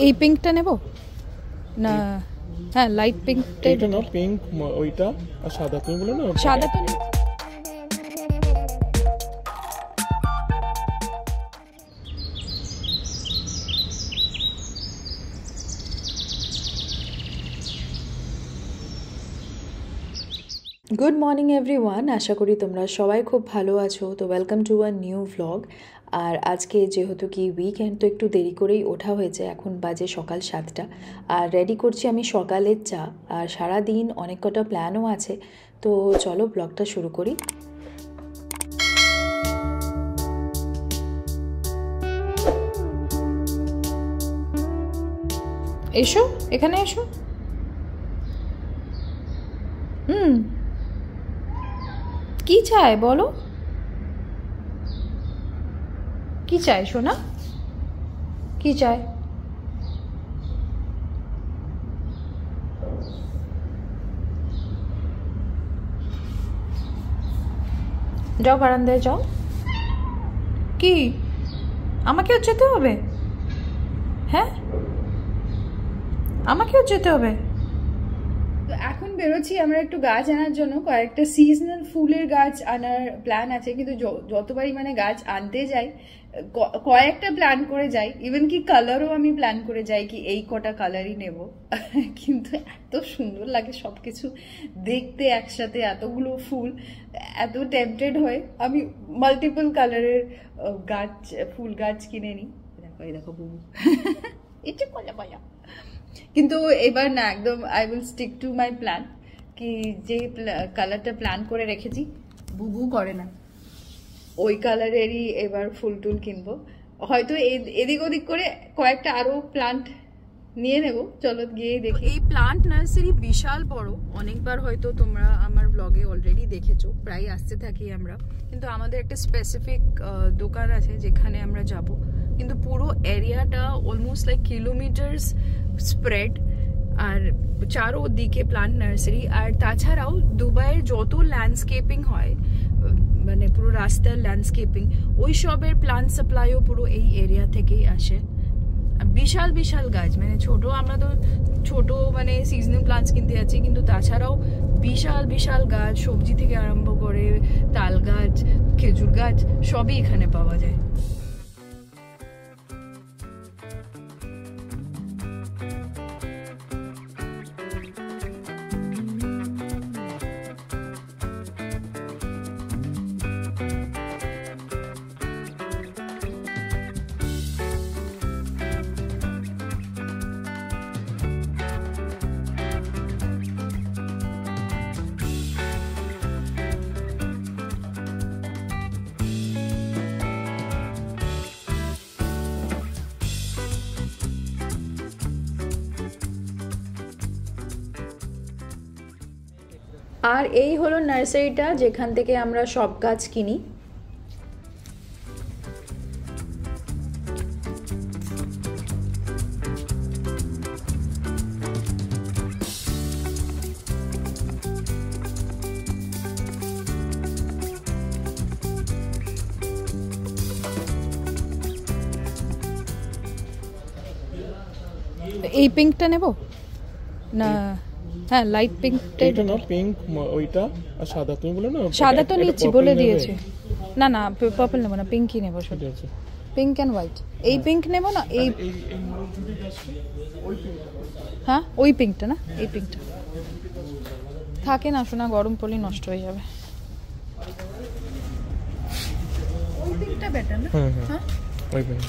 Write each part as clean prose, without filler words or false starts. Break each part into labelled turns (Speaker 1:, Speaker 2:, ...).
Speaker 1: এই পিঙ্কটা নেব না? হ্যাঁ, লাইট পিঙ্কটা।
Speaker 2: এটা না, পিঙ্ক ওইটা, আর সাদা তুমি বলো না।
Speaker 1: সাদা তো
Speaker 3: গুড মর্নিং এভরিওয়ান, আশা করি তোমরা সবাই খুব ভালো আছো। তো welcome to a new vlog. আর আজকে যেহেতু কি উইকেন্ড, তো একটু দেরি করেই ওঠা হয়েছে। এখন বাজে সকাল 7টা, আর রেডি করছি আমি সকালের চা। আর সারা দিন অনেক কটা প্ল্যানও আছে, তো চলো ব্লগটা শুরু করি।
Speaker 1: এসো, এখানে এসো। কি চাই বলো? কি চাই সোনা? কি চাই? যাও বারান্দায় যাও। কি আমাকেও যেতে হবে? হ্যাঁ, আমাকেও যেতে হবে। তো এখন বেরোচ্ছি আমরা একটু গাছ আনার জন্য। কয়েকটা সিজনাল ফুলের গাছ আনার প্ল্যান আছে, কিন্তু যতবারই মানে গাছ আনতে যাই কয়েকটা প্ল্যান করে যাই। ইভেন কি কালারও আমি প্ল্যান করে যাই কি এই কটা কালারই নেব। কিন্তু এত সুন্দর লাগে সবকিছু দেখতে একসাথে, এতগুলো ফুল, এত টেম্পটেড হয়ে আমি মাল্টিপল কালারের গাছ, ফুল গাছ কিনে নিই। দেখো এই দেখো বুবু, এটা কলা পায়া। কিন্তু এবার না, একদম I will stick to my plan, কি যে কালারটা প্ল্যান করে রেখেছি, বুবু করে না, ওই কালারেরই এবার ফুল টুল কিনবো। হয়তো এদিক ওদিক করে কয়েকটা আরো প্লান্ট নিয়ে নেব। চলো গিয়ে দেখি। এই প্লান্ট নার্সারি বিশাল বড়, অনেকবার হয়তো তোমরা আমার ব্লগে অলরেডি দেখেছো, প্রায় আসতে থাকি আমরা। কিন্তু আমাদের একটা স্পেসিফিক দোকান আছে যেখানে আমরা যাব, কিন্তু পুরো এরিয়াটা অলমোস্ট লাইক কিলোমিটার্স স্প্রেড, আর চারোদিকে প্লান্ট নার্সারি। আর তাছাড়াও দুবাইয়ের যত ল্যান্ডস্কেপিং হয়, মানে পুরো রাস্তার ল্যান্ডস্কেপিং, ওই সবের প্লান্ট সাপ্লাইও পুরো এই এরিয়া থেকেই আসে। বিশাল বিশাল গাছ, মানে ছোট, আমরা তো ছোট মানে সিজনাল প্লান্টস কিনতে যাচ্ছি, কিন্তু তাছাড়াও বিশাল বিশাল গাছ, সবজি থেকে আরম্ভ করে তাল গাছ, খেজুর গাছ, সবই এখানে পাওয়া যায়। আর এই হলো নার্সারিটা যেখান থেকে আমরা সব গাছ কিনি। এই পিঙ্কটা নেব না? হ্যাঁ, লাইট পিঙ্কটা।
Speaker 2: এটা না, পিঙ্ক ওইটা, আর সাদা তুমি বলো না।
Speaker 1: সাদা তো নিচ্ছি, বলে দিয়েছি। না না, পার্পল নেব না, পিঙ্কই নেব শুধু, পিঙ্ক অ্যান্ড হোয়াইট। এই পিঙ্ক নেব না, এই হ্যাঁ ওই পিঙ্কটা না, এই পিঙ্কটা থাকে না শোনা, গরম পড়লে নষ্ট হয়ে যাবে। ওই পিঙ্কটা বেটার না? হ্যাঁ
Speaker 2: ওই পিঙ্ক।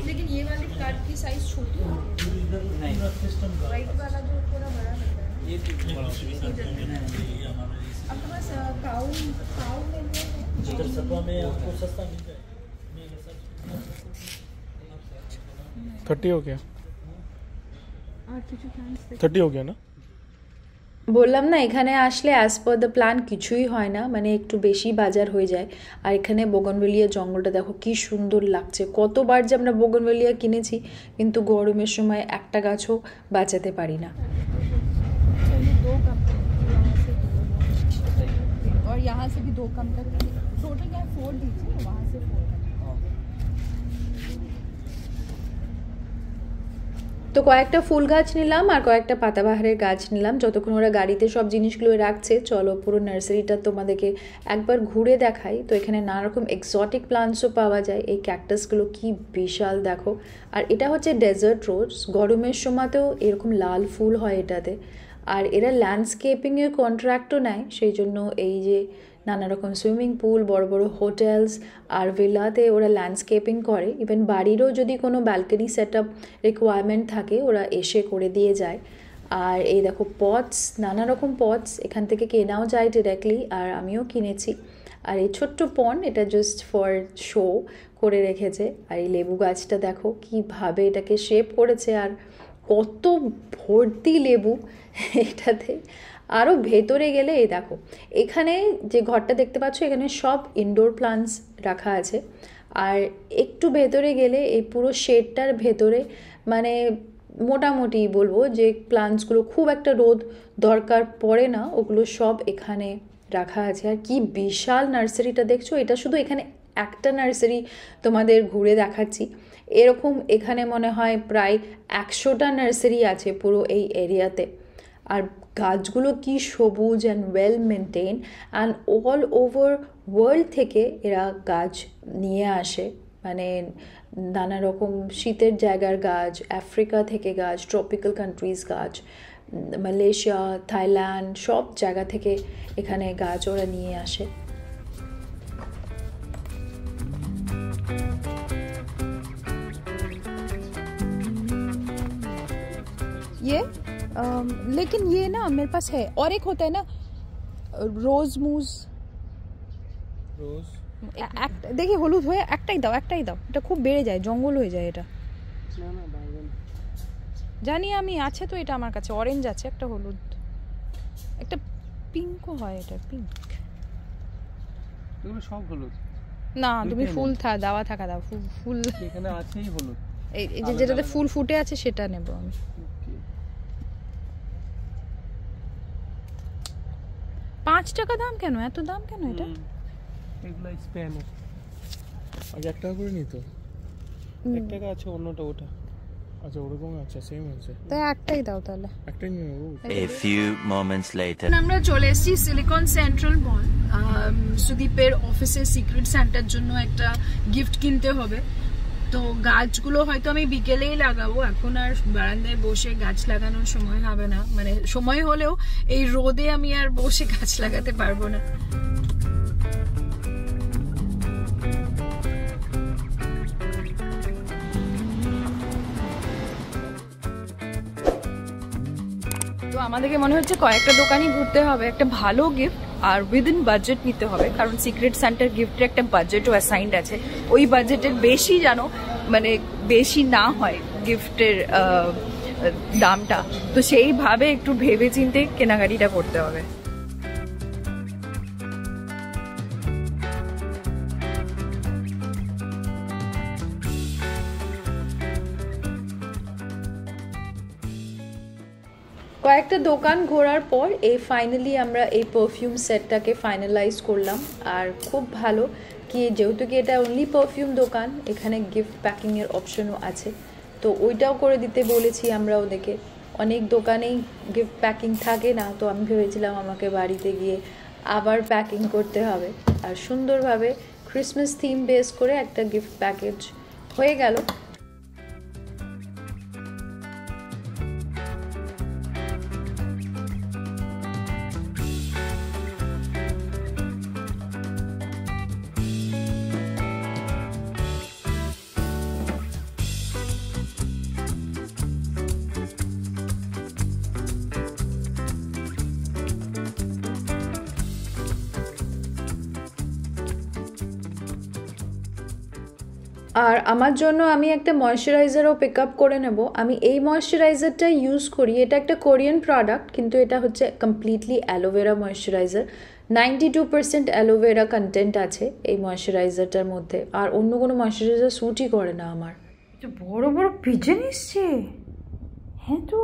Speaker 1: लेकिन ये वाली कार्ड की साइज छोटी है, राइट वाला जो थोड़ा बड़ा लगता है ये। अब तो बस काऊ लेने हैं, सपा में आपको सस्ता मिल जाए।
Speaker 2: 30 हो गया, 30 हो गया ना।
Speaker 3: বললাম না, এখানে আসলে অ্যাজ পার দ্য প্ল্যান কিছুই হয় না, মানে একটু বেশি বাজার হয়ে যায়। আর এখানে বোগনভেলিয়া জঙ্গলটা দেখো কি সুন্দর লাগছে। কতবার যে আমরা বোগনভেলিয়া কিনেছি, কিন্তু গরমের সময় একটা গাছও বাঁচাতে পারি না।
Speaker 1: यहाँ से भी 2 कम तक टोटल क्या 4 दीजिए, वहाँ से 4 तक।
Speaker 3: তো কয়েকটা ফুল গাছ নিলাম আর কয়েকটা পাতাবাহারের গাছ নিলাম। যতক্ষণ ওরা গাড়িতে সব জিনিসগুলো রাখছে, চলো পুরো নার্সারিটা তোমাদেরকে একবার ঘুরে দেখাই। তো এখানে নানা রকম এক্সোটিক প্লান্টসও পাওয়া যায়। এই ক্যাকটাসগুলো কি বিশাল দেখো। আর এটা হচ্ছে ডেজার্ট রোজ, গরমের সময়তেও এরকম লাল ফুল হয় এটাতে। আর এরা ল্যান্ডস্কেপিংয়ের কন্ট্রাক্টও নেয়, সেই জন্য এই যে নানা রকম সুইমিং পুল, বড় বড় হোটেলস আর ভিলাতে ওরা ল্যান্ডস্কেপিং করে। ইভেন বাড়িরও যদি কোনো ব্যালকনি সেট আপ রিকোয়ারমেন্ট থাকে ওরা এসে করে দিয়ে যায়। আর এই দেখো পটস, নানা রকম পটস এখান থেকে কেনাও যায় ডিরেক্টলি, আর আমিও কিনেছি। আর এই ছোট্ট পন্ড, এটা জাস্ট ফর শো করে রেখেছে। আর এই লেবু গাছটা দেখো কীভাবে এটাকে শেপ করেছে, আর কত ভর্তি লেবু এটাতে। আরও ভেতরে গেলে এই দেখো, এখানে যে ঘরটা দেখতে পাচ্ছ এখানে সব ইনডোর প্লান্টস রাখা আছে। আর একটু ভেতরে গেলে এই পুরো শেডটার ভেতরে মানে মোটামুটি বলবো যে প্লান্টসগুলো খুব একটা রোদ দরকার পড়ে না, ওগুলো সব এখানে রাখা আছে। আর কি বিশাল নার্সারিটা দেখছো, এটা শুধু এখানে একটা নার্সারি তোমাদের ঘুরে দেখাচ্ছি। এরকম এখানে মনে হয় প্রায় 100টা নার্সারি আছে পুরো এই এরিয়াতে। আর গাছগুলো কি সবুজ and well maintain, and all over world থেকে এরা গাছ নিয়ে আসে। মানে নানা রকম শীতের জায়গার গাছ, আফ্রিকা থেকে গাছ, ট্রপিক্যাল কান্ট্রিজ গাছ, মালয়েশিয়া, থাইল্যান্ড, সব জায়গা থেকে এখানে গাছ ওরা নিয়ে আসে।
Speaker 1: ये लेकिन ये ना मेरे पास है, और एक होता है ना रोज मूज,
Speaker 2: রোজ
Speaker 1: দেখি হলুদ হয়ে একটাই দাও, একটাই দাও, এটা খুব বেড়ে যায়, জঙ্গল হয়ে যায় এটা।
Speaker 2: না না বাইগন
Speaker 1: জানি আমি, আছে তো এটা আমার কাছে, অরেঞ্জ আছে, একটা হলুদ, একটা পিঙ্কও হয়, এটা পিঙ্ক।
Speaker 2: এগুলো সব হলুদ
Speaker 1: না তুমি ফুল দেওয়া থাকা দাও, ফুল
Speaker 2: এখানে আছেই হলুদ।
Speaker 1: এই যে যেটাতে ফুল ফুটে আছে সেটা নেব আমি। $5 দাম কেন, এত দাম কেন এটা?
Speaker 2: এগুলো স্প্যানের আগে 1 টাকা করে নিত, 1 টাকা আছে অন্যটা ওটা। আচ্ছা ওরকম, আচ্ছা সেম আছে,
Speaker 1: তাই একটাই দাও তাহলে,
Speaker 2: একটাই নিয়ে নেবো।
Speaker 4: A few moments later.
Speaker 1: আমরা চলে এসেছি সিলিকন সেন্ট্রাল মল। সুদীপের অফিসের সিক্রেট সান্টার জন্য একটা গিফট কিনতে হবে। তো গাছগুলো হয়তো আমি বিকেলেই লাগাবো, এখন আর বারান্দায় বসে গাছ লাগানোর সময় হবে না, মানে সময় হলেও এই রোদে আমি আর বসে গাছ লাগাতে পারবো না। তো আমাদেরকে মনে হচ্ছে কয়েকটা দোকানই ঘুরতে হবে, একটা ভালো গিফট আর উইদিন বাজেট নিতে হবে, কারণ সিক্রেট সেন্টার গিফটের একটা বাজেটও অ্যাসাইন্ড আছে। ওই বাজেটের বেশি যেন মানে বেশি না হয় গিফটের দামটা, তো সেইভাবে একটু ভেবে চিন্তে কেনাকাটিটা করতে হবে।
Speaker 3: কয়েকটা দোকান ঘোরার পর এই ফাইনালি আমরা এই পারফিউম সেটটাকে ফাইনালাইজ করলাম। আর খুব ভালো কি, যেহেতু কি এটা অনলি পারফিউম দোকান, এখানে গিফট প্যাকিংয়ের অপশনও আছে, তো ওইটাও করে দিতে বলেছি আমরা ওদেরকে। অনেক দোকানেই গিফট প্যাকিং থাকে না, তো আমি ভেবেছিলাম আমাকে বাড়িতে গিয়ে আবার প্যাকিং করতে হবে। আর সুন্দরভাবে ক্রিসমাস থিম বেস করে একটা গিফট প্যাকেজ হয়ে গেল। আর আমার জন্য আমি একটা ময়শ্চারাইজারও পিক আপ করে নেব। আমি এই ময়শ্চারাইজারটা ইউজ করি, এটা একটা কোরিয়ান প্রোডাক্ট, কিন্তু এটা হচ্ছে completely aloe vera moisturiser. 92% aloe vera content আছে এই ময়শ্চারাইজারটার মধ্যে, আর অন্য কোনো ময়শ্চারাইজার স্যুটই করে না আমার।
Speaker 1: বড় বড় পিজন এসছে, হ্যাঁ তো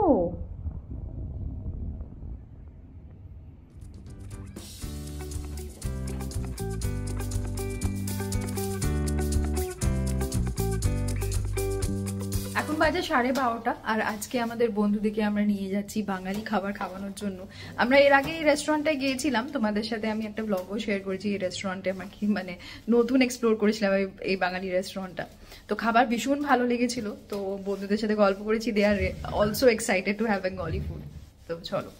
Speaker 1: এখন বাজে 12:30 আর আজকে আমাদের বন্ধুদেরকে আমরা নিয়ে যাচ্ছি বাঙালি খাবার খাওয়ানোর জন্য। আমরা এর আগে এই রেস্টুরেন্টে গিয়েছিলাম, তোমাদের সাথে আমি একটা ব্লগও শেয়ার করেছি। এই রেস্টুরেন্টে আমার কি মানে নতুন এক্সপ্লোর করেছিলাম এই বাঙালি রেস্টুরেন্টটা। তো খাবার ভীষণ ভালো লেগেছিল, তো বন্ধুদের সাথে গল্প করেছি। They are also excited to have Bengali food. তো চলো।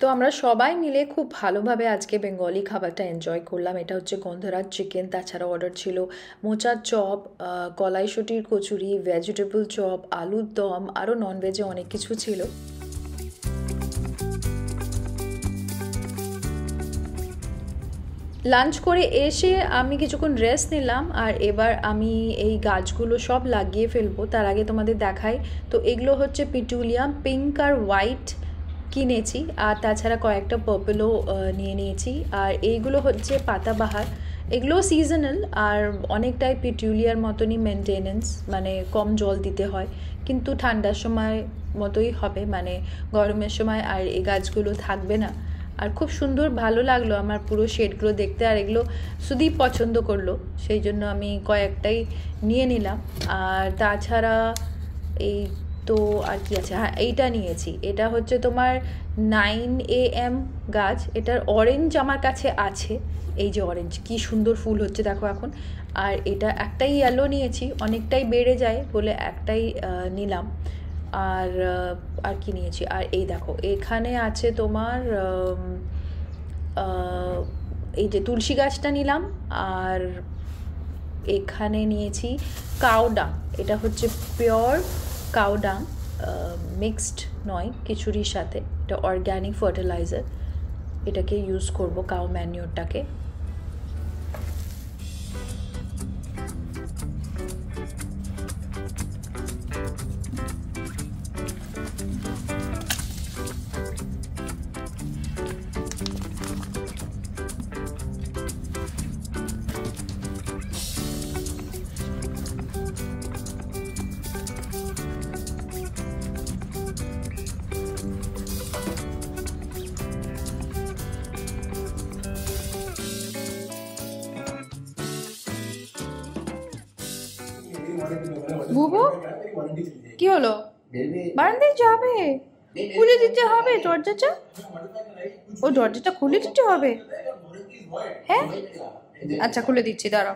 Speaker 3: তো আমরা সবাই মিলে খুব ভালোভাবে আজকে বেঙ্গলি খাবারটা এনজয় করলাম। এটা হচ্ছে গন্ধরাজ চিকেন, তাছাড়া অর্ডার ছিল মোচার চপ, কলাইশুটির কচুরি, ভেজিটেবল চপ, আলুর দম, আরও ননভেজে অনেক কিছু ছিল। লাঞ্চ করে এসে আমি কিছুক্ষণ রেস্ট নিলাম, আর এবার আমি এই গাছগুলো সব লাগিয়ে ফেলবো। তার আগে তোমাদের দেখাই, তো এগুলো হচ্ছে পিটুলিয়া, পিঙ্ক আর হোয়াইট কিনেছি, আর তাছাড়া কয়েকটা পার্পলও নিয়ে নিয়েছি। আর এইগুলো হচ্ছে পাতাবাহার, এগুলো সিজনাল আর অনেকটাই পিটুলিয়ার মতনই মেনটেনেন্স, মানে কম জল দিতে হয়, কিন্তু ঠান্ডার সময় মতোই হবে, মানে গরমের সময় আর এই গাছগুলো থাকবে না। আর খুব সুন্দর ভালো লাগলো আমার পুরো শেডগুলো দেখতে, আর এগুলো সুদীপ পছন্দ করলো, সেই জন্য আমি কয়েকটাই নিয়ে নিলাম। আর তাছাড়া এই তো আর কি আছে, হ্যাঁ এইটা নিয়েছি, এটা হচ্ছে তোমার 9 AM গাছ। এটার অরেঞ্জ আমার কাছে আছে, এই যে অরেঞ্জ কি সুন্দর ফুল হচ্ছে দেখো এখন। আর এটা একটাই ইয়েলো নিয়েছি, অনেকটাই বেড়ে যায় বলে একটাই নিলাম। আর কি নিয়েছি, আর এই দেখো এখানে আছে তোমার এই যে তুলসী গাছটা নিলাম। আর এখানে নিয়েছি কাউডাং, এটা হচ্ছে পিওর কাউডাং, মিক্সড নয় খিচুড়ির সাথে, এটা অর্গ্যানিক ফার্টিলাইজার, এটাকে ইউজ করব কাউ ম্যানিওরটাকে।
Speaker 1: বুবু কি হলো? বারান্দায় যাবে, খুলে দিতে হবে দরজাটা। ও দরজাটা খুলে দিতে হবে, হ্যাঁ আচ্ছা খুলে দিচ্ছি, দাঁড়াও।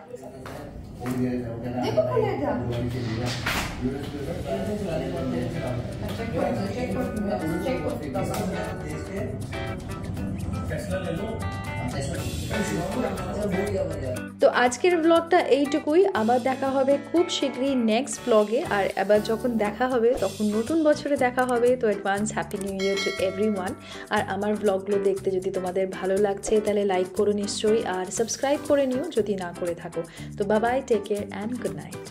Speaker 3: তো আজকের ব্লগটা এইটুকুই, আবার দেখা হবে খুব শীঘ্রই নেক্সট ব্লগে। আর এবার যখন দেখা হবে তখন নতুন বছরে দেখা হবে। তো advance happy new year to everyone. আর আমার ব্লগগুলো দেখতে যদি তোমাদের ভালো লাগছে তাহলে লাইক করো নিশ্চয়ই, আর সাবস্ক্রাইব করে নিও যদি না করে থাকো। তো bye bye, take care and good night.